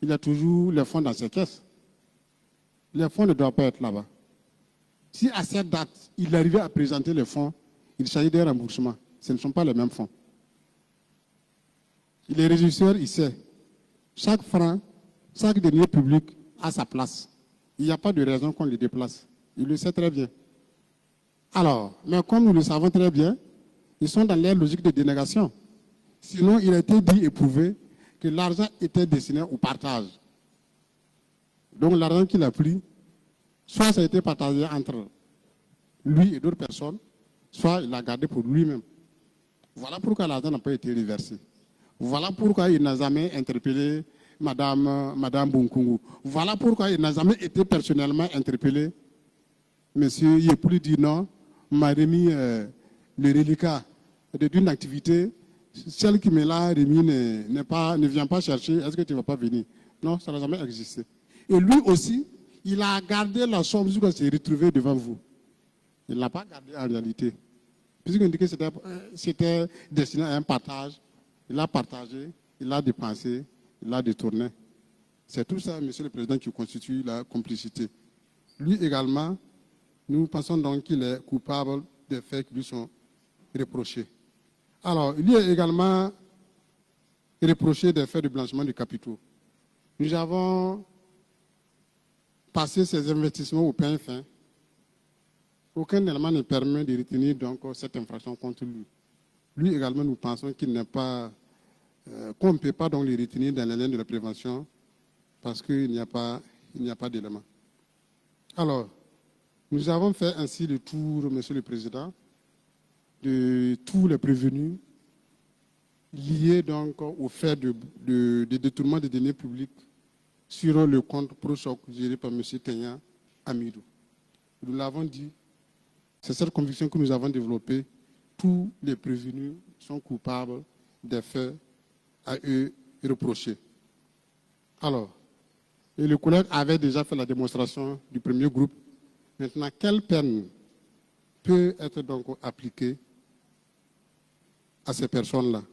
il a toujours les fonds dans ses caisses. Les fonds ne doivent pas être là-bas. Si à cette date, il arrivait à présenter les fonds, il s'agit d'un remboursement. Ce ne sont pas les mêmes fonds. Les régisseurs, il sait. Chaque franc, chaque denier public a sa place. Il n'y a pas de raison qu'on le déplace. Il le sait très bien. Alors, mais comme nous le savons très bien, ils sont dans leur logique de dénégation. Sinon, il a été dit et prouvé que l'argent était destiné au partage. Donc l'argent qu'il a pris, soit ça a été partagé entre lui et d'autres personnes, soit il l'a gardé pour lui-même. Voilà pourquoi l'argent n'a pas été reversé. Voilà pourquoi il n'a jamais interpellé Madame Bunkungu. Voilà pourquoi il n'a jamais été personnellement interpellé. Monsieur Yepuli dit non, m'a remis le reliquat d'une activité. Celle qui me l'a remis ne vient pas chercher. Est-ce que tu ne vas pas venir? Non, ça n'a jamais existé. Et lui aussi, il a gardé la somme jusqu'à se retrouver devant vous. Il ne l'a pas gardé en réalité. Puisqu'on dit que c'était destiné à un partage, il l'a partagé, il l'a dépensé, il l'a détourné. C'est tout ça, Monsieur le Président, qui constitue la complicité. Lui également, nous pensons donc qu'il est coupable des faits qui lui sont reprochés. Alors, lui est également reproché des faits de blanchiment de capitaux. Nous avons passé ces investissements au pain fin. Aucun élément ne permet de retenir donc cette infraction contre lui. Lui également, nous pensons qu'il n'est pas, qu'on ne peut pas donc le retenir dans les lignes de la prévention parce qu'il n'y a pas d'éléments. Alors, nous avons fait ainsi le tour, Monsieur le Président, de tous les prévenus liés donc au fait de détournement des deniers publics sur le compte Prochoc géré par M. Kenya Amidou. Nous l'avons dit, c'est cette conviction que nous avons développée. Tous les prévenus sont coupables des faits à eux reprochés. Alors, et le collègue avait déjà fait la démonstration du premier groupe. Maintenant, quelle peine peut être donc appliquée à ces personnes-là?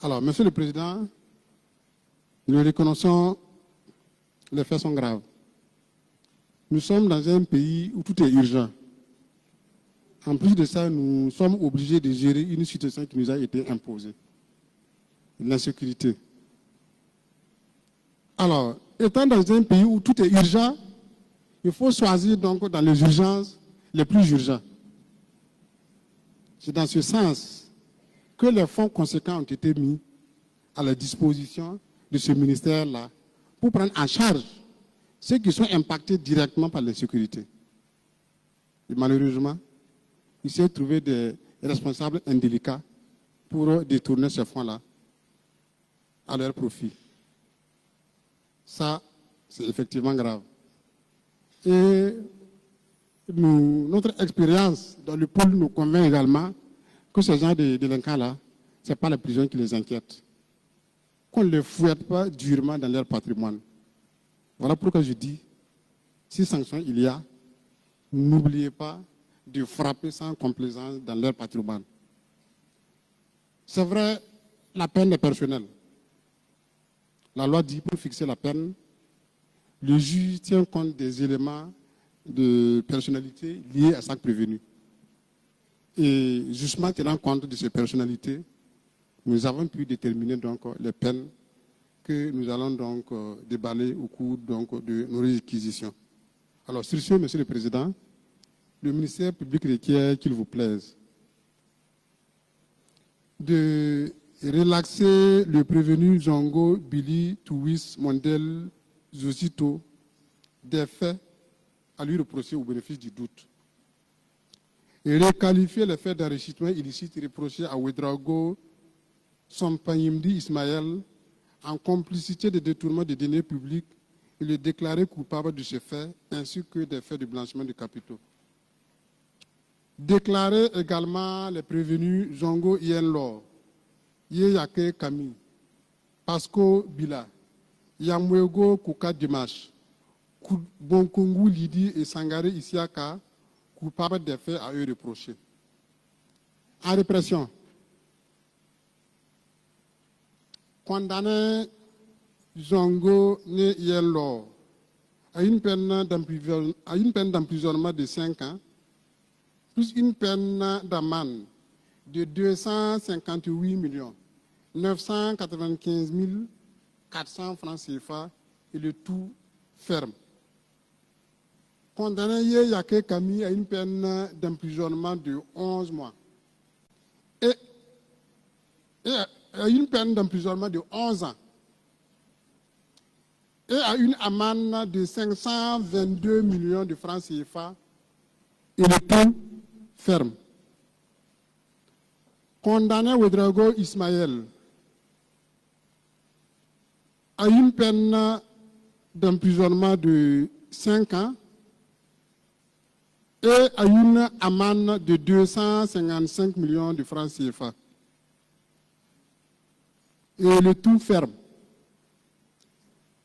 Alors, Monsieur le Président, nous reconnaissons les faits sont graves. Nous sommes dans un pays où tout est urgent. En plus de ça, nous sommes obligés de gérer une situation qui nous a été imposée. L'insécurité. Alors, étant dans un pays où tout est urgent, il faut choisir donc dans les urgences les plus urgentes. C'est dans ce sens que les fonds conséquents ont été mis à la disposition de ce ministère-là pour prendre en charge ceux qui sont impactés directement par l'insécurité. Et malheureusement, il s'est trouvé des responsables indélicats pour détourner ces fonds-là à leur profit. Ça, c'est effectivement grave. Et notre expérience dans le pôle nous convainc également que ce genre de délinquants-là, ce n'est pas la prison qui les inquiète. Qu'on ne les fouette pas durement dans leur patrimoine. Voilà pourquoi je dis, si sanction il y a, n'oubliez pas de frapper sans complaisance dans leur patrimoine. C'est vrai, la peine est personnelle. La loi dit pour fixer la peine, le juge tient compte des éléments de personnalité liés à chaque prévenu. Et justement, tenant compte de ces personnalités, nous avons pu déterminer donc les peines que nous allons donc déballer au cours donc de nos réquisitions. Alors, sur ce, Monsieur le Président, le ministère public requiert qu'il vous plaise de relaxer le prévenu Zongo Billy Touis Mondel Zosito des faits à lui reprocher au bénéfice du doute et requalifier les faits d'enrichissement illicite reprochés à Ouedraogo Sampanyimdi Ismaël en complicité de détournement des deniers publics et le déclarer coupable de ces faits ainsi que des faits de blanchiment de capitaux. Déclarer également les prévenus Zongo Yenlor, Yeyake Kami, Pasco Bila, Yamwego Kuka Dimash, Bonkongu Lidi et Sangare Isiaka, coupables des faits à eux reprochés. En répression, condamner Zongo Nye Yello à une peine d'emprisonnement de 5 ans, plus une peine d'amende de 258 995 400 francs CFA et le tout ferme. Condamné Yake Kami à une peine d'emprisonnement de 11 mois et à une peine d'emprisonnement de 11 ans et à une amende de 522 millions de francs CFA et le tout ferme. Condamné Ouedraogo Ismaël à une peine d'emprisonnement de 5 ans et à une amende de 255 millions de francs CFA. Et le tout ferme.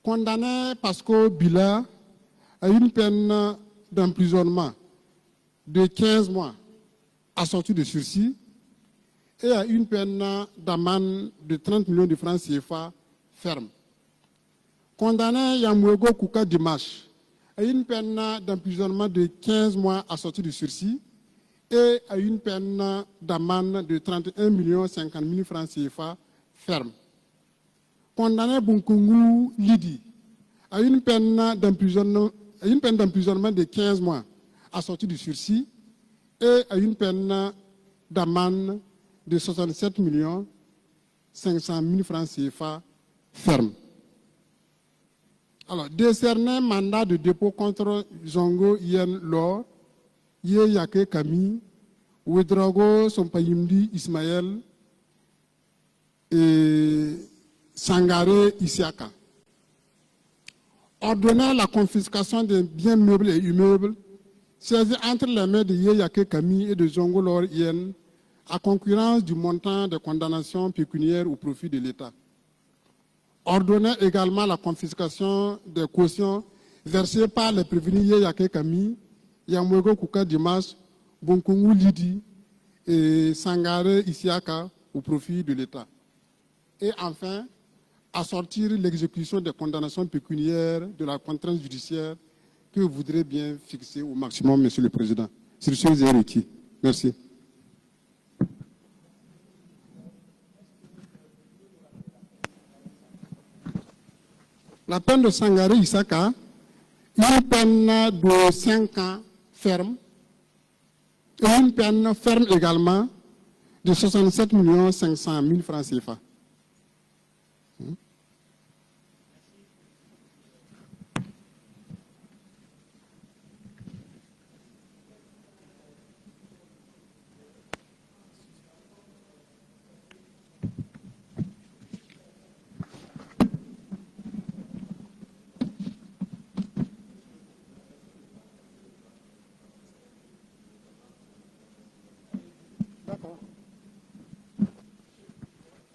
Condamné Pasco Bila à une peine d'emprisonnement de 15 mois assortie de sursis et à une peine d'amende de 30 millions de francs CFA ferme. Condamné Yamwego Kouka Dimash à une peine d'emprisonnement de 15 mois assortie de sursis et à une peine d'amende de 31 50 000 francs CFA ferme. Condamné Bunkungu Lidi à une peine d'emprisonnement de 15 mois assortie de sursis et à une peine d'amende de 67 500 000 francs CFA ferme. Alors, décerner mandat de dépôt contre Zongo Yen Lor, Ye Yake Kami, Ouedraogo Sompayimdi Ismaël et Sangaré Isiaka. Ordonner la confiscation des biens meubles et immeubles saisis entre les mains de Ye Yake Kami et de Zongo Lor Yen à concurrence du montant de condamnation pécuniaire au profit de l'État. Ordonner également la confiscation des cautions versées par les prévenus Yake Kami, Yamwego Kouka Dimas, Bunkungu Lidi et Sangaré Isiaka au profit de l'État. Et enfin, assortir l'exécution des condamnations pécuniaires de la contrainte judiciaire que vous voudrez bien fixer au maximum, Monsieur le Président. Sur ce, j'ai requis. Merci. La peine de Sangaré Isaka, une peine de 5 ans ferme et une peine ferme également de 67 500 000 francs CFA.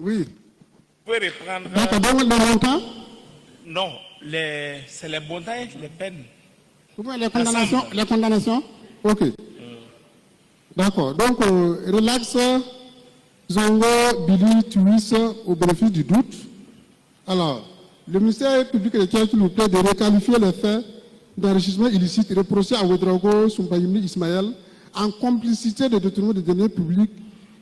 Oui. Vous pouvez reprendre. D'accord, donc le montant? Non, c'est les montants et les peines. Les condamnations? Les condamnations? Ok. D'accord, donc relax, Zongo, Billy, Tuis, au bénéfice du doute. Alors, le ministère public et des Tiers, s'il vous plaît, de requalifier les faits d'enrichissement illicite reprochés à Ouedraogo Sompayimdi Ismaël en complicité de détournement des deniers publics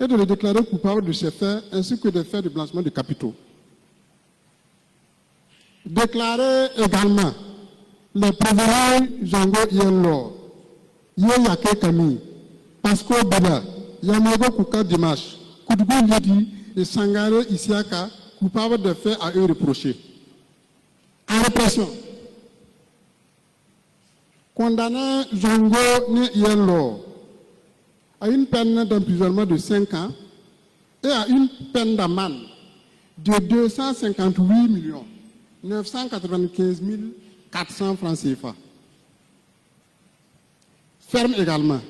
et de le déclarer coupable de ces faits ainsi que des faits de blanchiment de capitaux. Déclarer également les prévenus Zongo Yenlo, Ye Yake Kami, Pasco Beda, Yamego Kouka Dimash, Koudou Lidi et Sangaré Isiaka coupables de faits à eux reprochés. En répression, condamné Zongo Yenlo à une peine d'emprisonnement de 5 ans et à une peine d'amende de 258 995 400 francs CFA. Ferme également.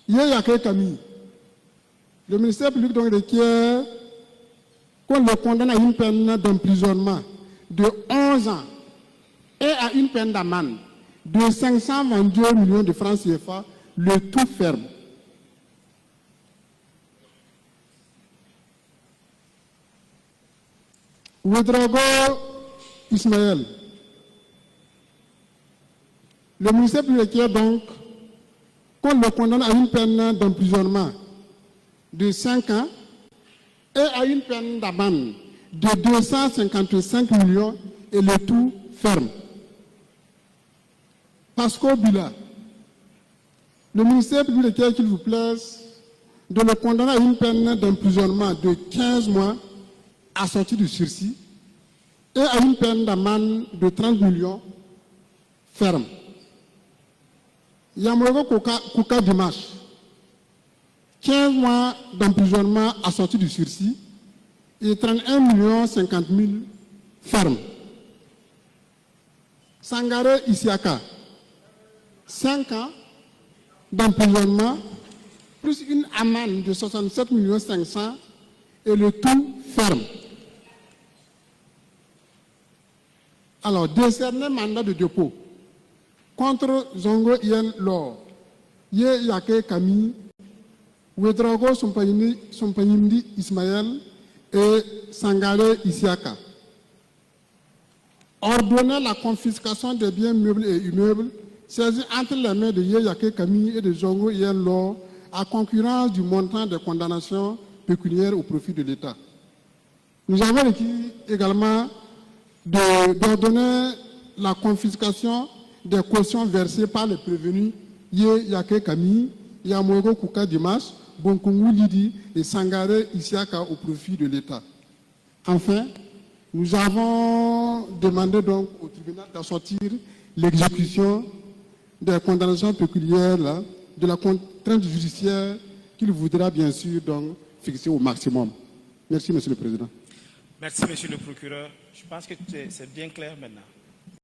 Yake Kami, le ministère public donc requiert qu'on le condamne à une peine d'emprisonnement de 11 ans et à une peine d'amende de 522 millions de francs CFA, le tout ferme. Ouedraogo Ismaël. Le ministère public requiert donc qu'on le condamne à une peine d'emprisonnement de 5 ans et à une peine d'amende de 255 millions et le tout ferme. Pascal Bila, le ministère public requiert qu'il vous plaise de le condamner à une peine d'emprisonnement de 15 mois assortie du sursis et à une peine d'amende de 30 millions ferme. Yamogo Kouka Dimash, 15 mois d'emprisonnement assorti du sursis et 31 50 000 ferme. Sangare Isiaka, 5 ans d'emprisonnement plus une amende de 67 500 et le tout ferme. Alors, décerner mandat de dépôt contre Zongo Yen Lor, Ye Yake Kami, Ouedraogo Sompanyimdi Ismaël et Sangare Isiaka. Ordonner la confiscation des biens meubles et immeubles saisis entre les mains de Ye Yake Kami et de Zongo Yen Lor à concurrence du montant des condamnations pécuniaires au profit de l'État. Nous avons requis également d'ordonner la confiscation des cautions versées par les prévenus Ye Yake Kami, Yamogo Kouka Dimash, Bonkungu Lidi et Sangare Isiaka au profit de l'État. Enfin, nous avons demandé donc au tribunal d'assortir l'exécution des condamnations pécuniaires de la contrainte judiciaire qu'il voudra bien sûr donc fixer au maximum. Merci, Monsieur le Président. Merci, Monsieur le procureur. Je pense que c'est bien clair maintenant.